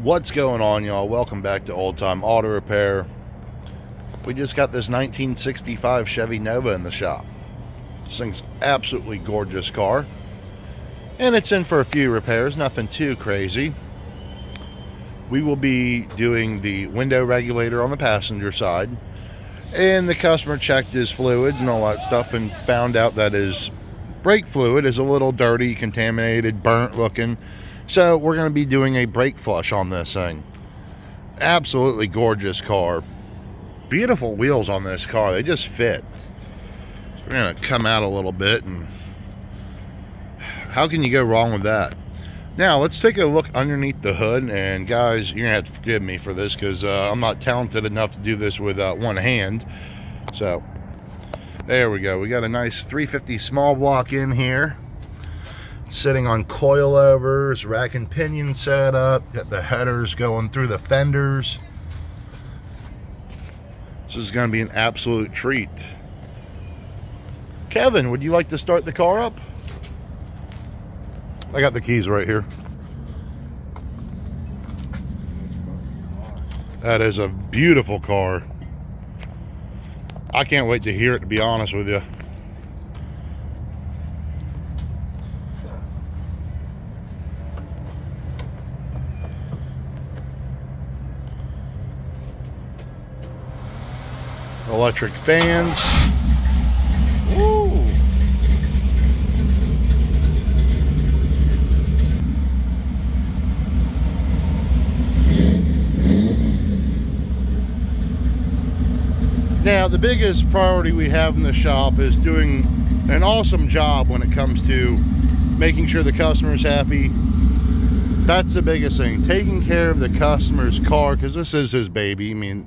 What's going on, y'all? Welcome back to Old Time Auto Repair. We just got this 1965 Chevy Nova in the shop. This thing's absolutely gorgeous car, and it's in for a few repairs, nothing too crazy. We will be doing the window regulator on the passenger side, and the customer checked his fluids and all that stuff and found out that his brake fluid is a little dirty, contaminated, burnt looking. So we're going to be doing a brake flush on this thing. Absolutely gorgeous car. Beautiful wheels on this car. They just fit. So we're going to come out a little bit, and how can you go wrong with that? Now let's take a look underneath the hood. And guys, you're going to have to forgive me for this because I'm not talented enough to do this with one hand. So there we go. We got a nice 350 small block in here, sitting on coilovers, rack and pinion setup. Got the headers going through the fenders. This is going to be an absolute treat. Kevin, would you like to start the car up? I got the keys right here. That is a beautiful car. I can't wait to hear it, to be honest with you. Electric fans. Woo. Now, the biggest priority we have in the shop is doing an awesome job when it comes to making sure the customer's happy. That's the biggest thing. Taking care of the customer's car, because this is his baby. I mean,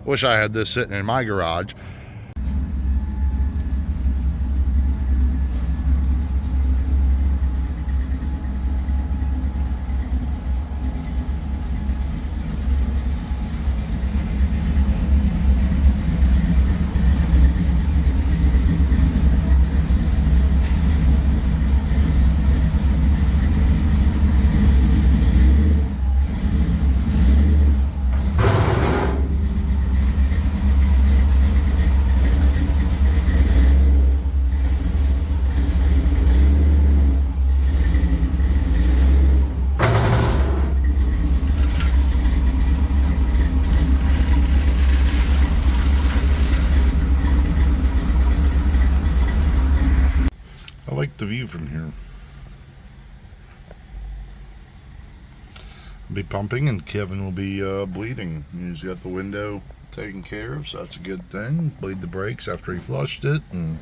wish I had this sitting in my garage. I like the view from here. I'll be pumping and Kevin will be bleeding. He's got the window taken care of, so that's a good thing. Bleed the brakes after he flushed it, and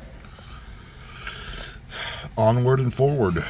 onward and forward.